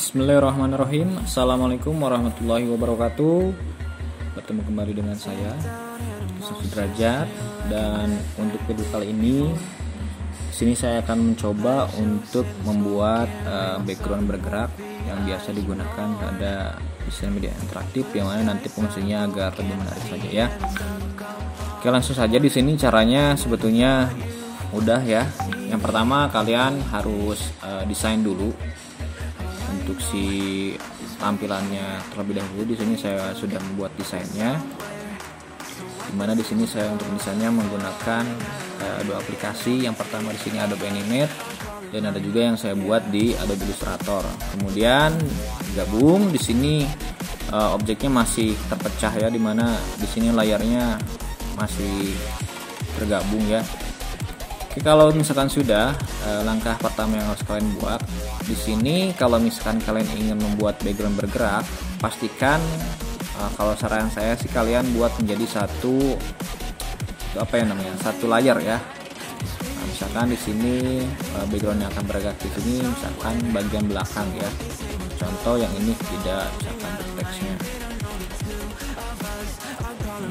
Bismillahirrahmanirrahim. Assalamualaikum warahmatullahi wabarakatuh. Bertemu kembali dengan saya, Sudrajat, dan untuk video kali ini sini saya akan mencoba untuk membuat background bergerak yang biasa digunakan pada desain media interaktif, yang mana nanti fungsinya agar lebih menarik saja ya. Oke, langsung saja. Di sini caranya sebetulnya mudah ya. Yang pertama kalian harus desain dulu untuk si tampilannya terlebih dahulu. Di sini saya sudah membuat desainnya, dimana di sini saya untuk desainnya menggunakan dua aplikasi. Yang pertama di sini Adobe Animate, dan ada juga yang saya buat di Adobe Illustrator. Kemudian gabung di sini objeknya masih terpecah ya, dimana di sini layarnya masih tergabung ya. Oke, kalau misalkan sudah, langkah pertama yang harus kalian buat di sini, kalau misalkan kalian ingin membuat background bergerak, pastikan kalau saran saya sih kalian buat menjadi satu layar ya. Nah, misalkan di sini background yang akan bergerak di sini, misalkan bagian belakang ya. Contoh yang ini tidak, misalkan teksnya.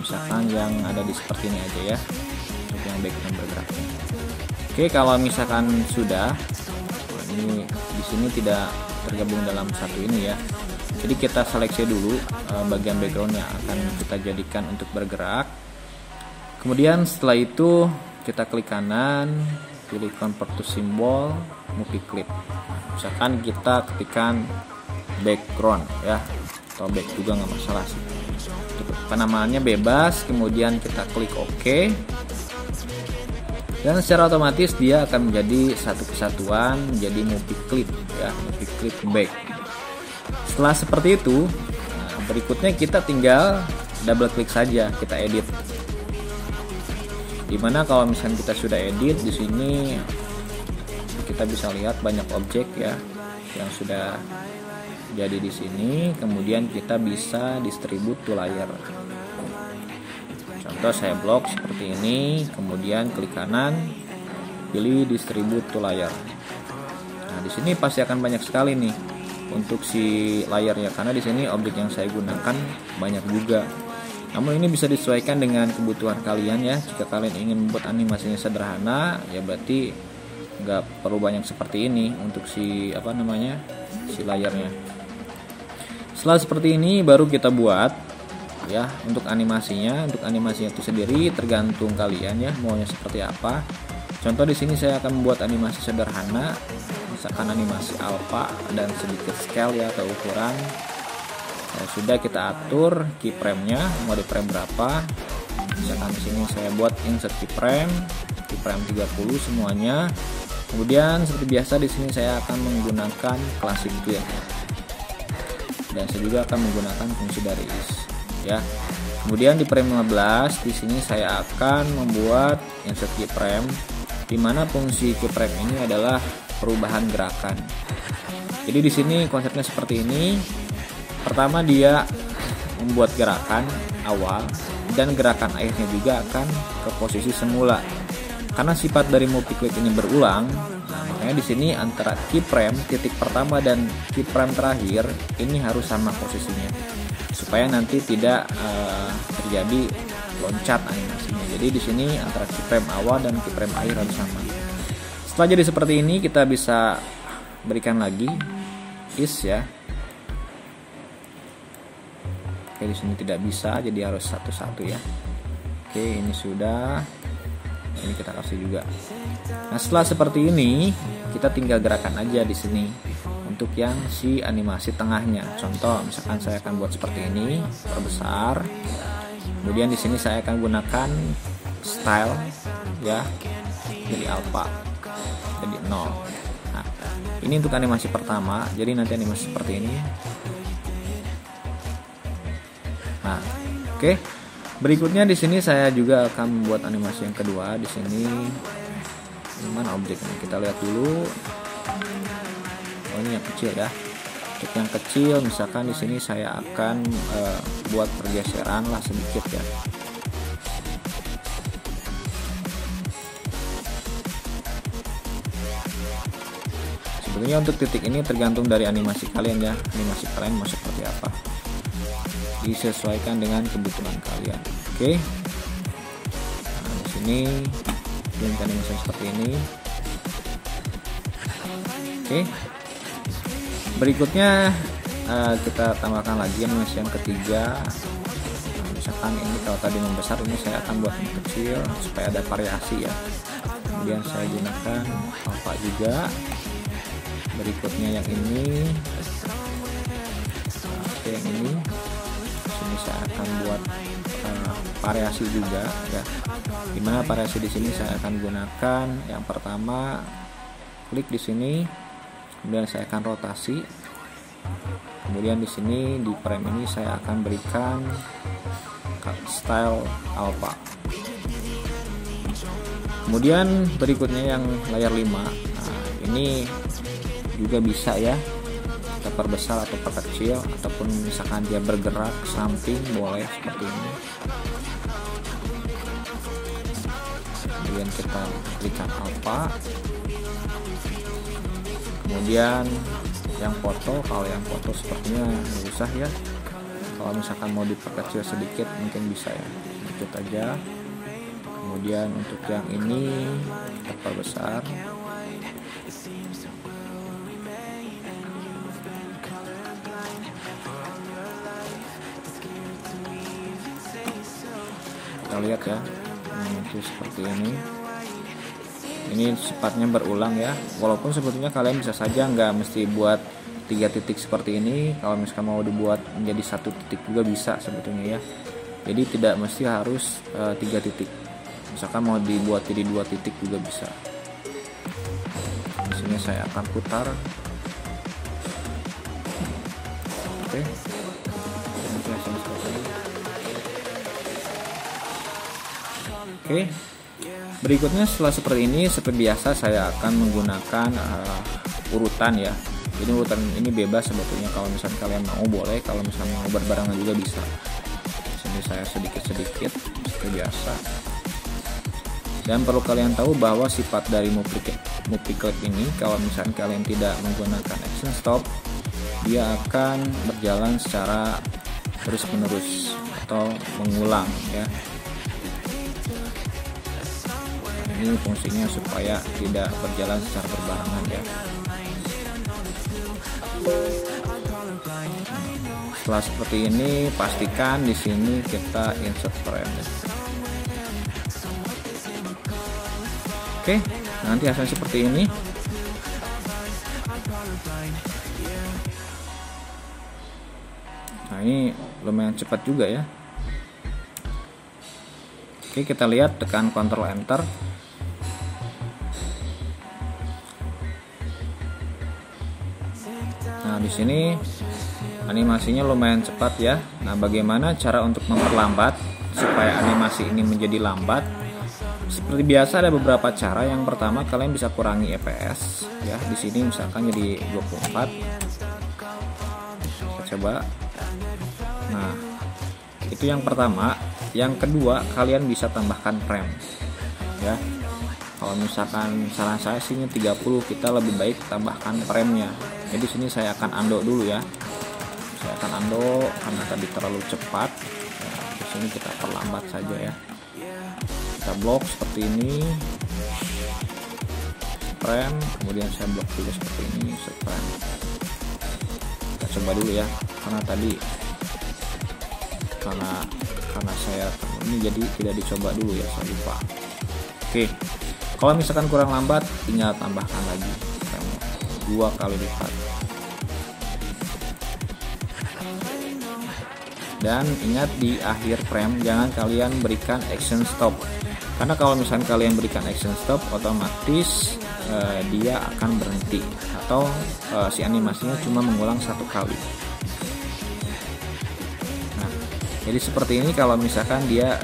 Misalkan yang ada di seperti ini aja ya, untuk yang background bergeraknya. Oke, kalau misalkan sudah, ini di sini tidak tergabung dalam satu ini ya. Jadi kita seleksi dulu bagian background yang akan kita jadikan untuk bergerak. Kemudian setelah itu kita klik kanan, pilih convert to symbol, movie clip. Misalkan kita ketikkan background ya, atau back juga nggak masalah sih. Penamaannya bebas, kemudian kita klik OK. Dan secara otomatis dia akan menjadi satu kesatuan, menjadi movie clip ya, movie clip back. Setelah seperti itu, berikutnya kita tinggal double klik saja, kita edit. Dimana kalau misalnya kita sudah edit, di sini kita bisa lihat banyak objek ya yang sudah jadi di sini. Kemudian kita bisa distribute to layer. Contoh saya blok seperti ini, kemudian klik kanan, pilih distribute to layer. Nah, di sini pasti akan banyak sekali nih untuk si layarnya, karena di sini objek yang saya gunakan banyak juga. Namun ini bisa disesuaikan dengan kebutuhan kalian ya. Jika kalian ingin membuat animasinya sederhana, ya berarti nggak perlu banyak seperti ini untuk si si layarnya. Setelah seperti ini baru kita buat ya untuk animasinya. Untuk animasinya itu sendiri tergantung kalian ya maunya seperti apa. Contoh di sini saya akan membuat animasi sederhana, misalkan animasi alpha dan sedikit scale ya atau ukuran. Sudah kita atur keyframe-nya mau di frame berapa. Misalkan di sini saya buat insert keyframe 30 semuanya. Kemudian seperti biasa di sini saya akan menggunakan classic fill. Dan saya juga akan menggunakan fungsi dari is ya. Kemudian di frame 15 di sini saya akan membuat insert keyframe, di mana fungsi keyframe ini adalah perubahan gerakan. Jadi di sini konsepnya seperti ini. Pertama dia membuat gerakan awal, dan gerakan akhirnya juga akan ke posisi semula. Karena sifat dari movie clip ini berulang, nah makanya di sini antara keyframe titik pertama dan keyframe terakhir ini harus sama posisinya, supaya nanti tidak terjadi loncat animasinya. Jadi di sini antara keyframe awal dan keyframe akhir harus sama. Setelah jadi seperti ini, kita bisa berikan lagi is ya. Oke, di sini tidak bisa, jadi harus satu-satu ya. Oke, ini sudah. Ini kita kasih juga. Nah, setelah seperti ini, kita tinggal gerakan aja di sini untuk yang si animasi tengahnya. Contoh, misalkan saya akan buat seperti ini, perbesar. Kemudian di sini saya akan gunakan style ya, jadi alpha, jadi 0. Nah, ini untuk animasi pertama. Jadi nanti animasi seperti ini. Nah, oke. Berikutnya di sini saya juga akan membuat animasi yang kedua. Di sini mana objeknya? Kita lihat dulu. Oh, ini yang kecil ya. Untuk yang kecil, misalkan di sini saya akan buat pergeseran lah sedikit ya. Tentunya untuk titik ini tergantung dari animasi kalian ya, animasi kalian mau seperti apa, disesuaikan dengan kebutuhan kalian. Oke. Nah, di sini link animasi seperti ini. Oke. Berikutnya kita tambahkan lagi animasi yang ketiga. Nah, misalkan ini kalau tadi membesar, ini saya akan buat yang kecil supaya ada variasi ya. Kemudian saya gunakan alpha juga. Berikutnya yang ini. Oke, yang ini. Sini saya akan buat variasi juga ya. Dimana variasi di sini saya akan gunakan yang pertama, klik di sini, kemudian saya akan rotasi. Kemudian di sini di frame ini saya akan berikan style alpha. Kemudian berikutnya yang layar 5. Nah, ini juga bisa ya, kita perbesar atau perkecil, ataupun misalkan dia bergerak ke samping boleh seperti ini. Kemudian kita berikan alpha. Kemudian yang foto, kalau yang foto sepertinya nggak usah ya. Kalau misalkan mau diperkecil sedikit mungkin bisa ya, sedikit aja. Kemudian untuk yang ini kita perbesar. Kita lihat ya, itu seperti ini. Ini sifatnya berulang ya, walaupun sebetulnya kalian bisa saja nggak mesti buat 3 titik seperti ini. Kalau misalkan mau dibuat menjadi 1 titik juga bisa sebetulnya ya. Jadi tidak mesti harus 3 titik. Misalkan mau dibuat jadi 2 titik juga bisa. Di sini saya akan putar. Oke. Oke. Berikutnya setelah seperti ini, seperti biasa saya akan menggunakan urutan ya. Jadi urutan ini bebas sebetulnya, kalau misalnya kalian mau boleh, kalau misalnya mau berbarengan juga bisa. Di sini saya sedikit-sedikit seperti biasa. Dan perlu kalian tahu bahwa sifat dari movie clip ini, kalau misalnya kalian tidak menggunakan action stop, dia akan berjalan secara terus-menerus atau mengulang ya. Ini fungsinya supaya tidak berjalan secara berbarengan ya. Setelah seperti ini, pastikan di sini kita insert frame. Oke, nanti hasilnya seperti ini. Nah, ini lumayan cepat juga ya. Oke, kita lihat, tekan Ctrl Enter. Nah, di sini animasinya lumayan cepat ya. Nah, bagaimana cara untuk memperlambat supaya animasi ini menjadi lambat? Seperti biasa ada beberapa cara. Yang pertama, kalian bisa kurangi FPS ya. Di sini misalkan jadi 24. Kita coba. Nah, itu yang pertama. Yang kedua, kalian bisa tambahkan frame ya. Kalau misalkan saran saya sih 30, kita lebih baik tambahkan frame-nya. Jadi sini saya akan undo dulu ya. Saya akan undo karena tadi terlalu cepat. Nah, di sini kita perlambat saja ya. Kita blok seperti ini. Frame, kemudian saya blok juga seperti ini, frame. Kita coba dulu ya. Karena tadi karena saya ini jadi tidak dicoba dulu ya, saya lupa. Oke. Kalau misalkan kurang lambat, tinggal tambahkan lagi frame 2 kali lipat. Dan ingat, di akhir frame jangan kalian berikan action stop, karena kalau misalkan kalian berikan action stop, otomatis dia akan berhenti atau si animasinya cuma mengulang 1 kali. Nah, jadi seperti ini kalau misalkan dia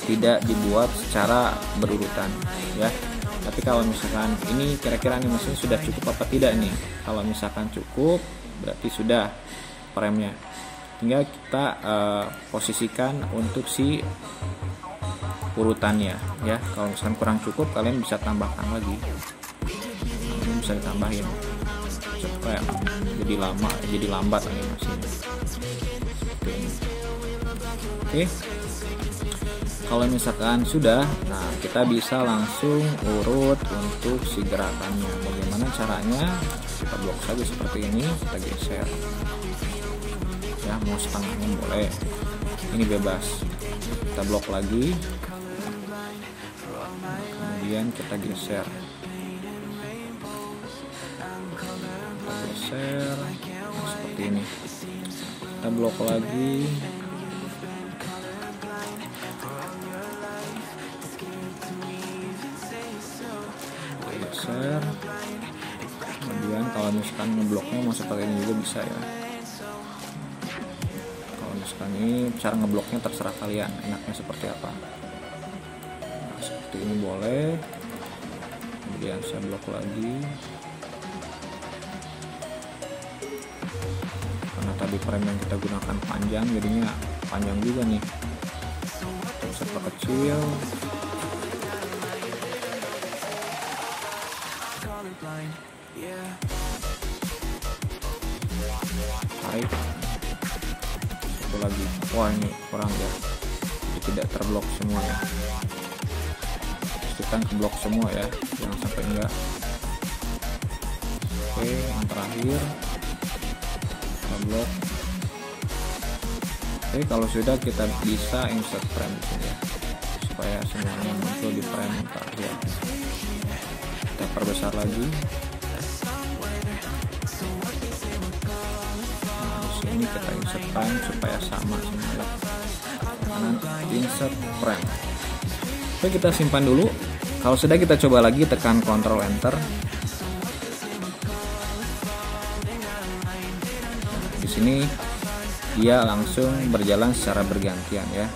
tidak dibuat secara berurutan ya. Tapi kalau misalkan ini kira-kira animasinya sudah cukup apa tidak nih? Kalau misalkan cukup, berarti sudah frame-nya. Tinggal kita posisikan untuk si urutannya ya. Kalau misalkan kurang cukup, kalian bisa tambahkan lagi. Ini bisa ditambahin. insert frame, jadi lambat animasinya. Seperti ini. Oke. Kalau misalkan sudah, nah kita bisa langsung urut untuk si gerakannya. Bagaimana caranya? Kita blok saja seperti ini, kita geser. Ya, mau setengahnya boleh. Ini bebas. Kita blok lagi. Kemudian kita geser. Kita geser. Nah, seperti ini. Kita blok lagi. Geser. Kemudian kalau misalkan ngebloknya mau seperti ini juga bisa ya. Kalau misalkan ini cara ngebloknya terserah kalian, enaknya seperti apa. Nah, seperti ini boleh. Kemudian saya blok lagi. Karena tadi frame yang kita gunakan panjang, jadinya panjang juga nih. Kita bisa perkecil. Tarik. Satu lagi. Wah, ini kurang ya. Jadi tidak terblok semua ya. Pastikan keblok semua ya, jangan sampai enggak. Oke, yang terakhir kita blok. Oke, kalau sudah kita bisa insert frame di sini ya, supaya semuanya muncul di frame terakhir. Kita perbesar lagi. Nah, di sini kita insert frame supaya sama semuanya. Kanan insert frame. Oke, kita simpan dulu. Kalau sudah, kita coba lagi, tekan Ctrl Enter. Nah, di sini dia langsung berjalan secara bergantian ya.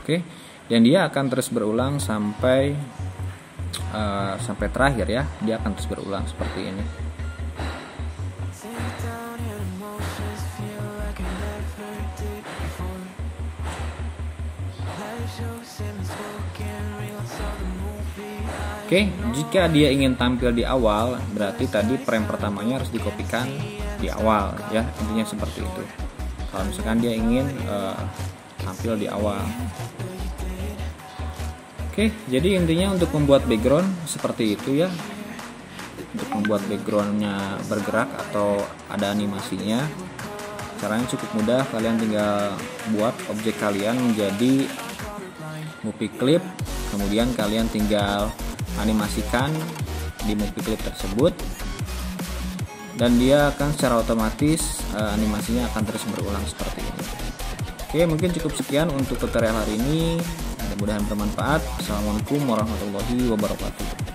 Oke, dan dia akan terus berulang sampai terakhir ya. Dia akan terus berulang seperti ini. Oke, jika dia ingin tampil di awal, berarti tadi frame pertamanya harus dikopikan di awal ya, intinya seperti itu. Kalau misalkan dia ingin tampil di awal. Oke, jadi intinya untuk membuat background seperti itu ya. Untuk membuat backgroundnya bergerak atau ada animasinya, caranya cukup mudah. Kalian tinggal buat objek kalian menjadi movie clip, kemudian kalian tinggal animasikan di movie clip tersebut, dan dia akan secara otomatis animasinya akan terus berulang seperti ini. Oke, mungkin cukup sekian untuk tutorial hari ini. Mudah-mudahan bermanfaat. Assalamualaikum warahmatullahi wabarakatuh.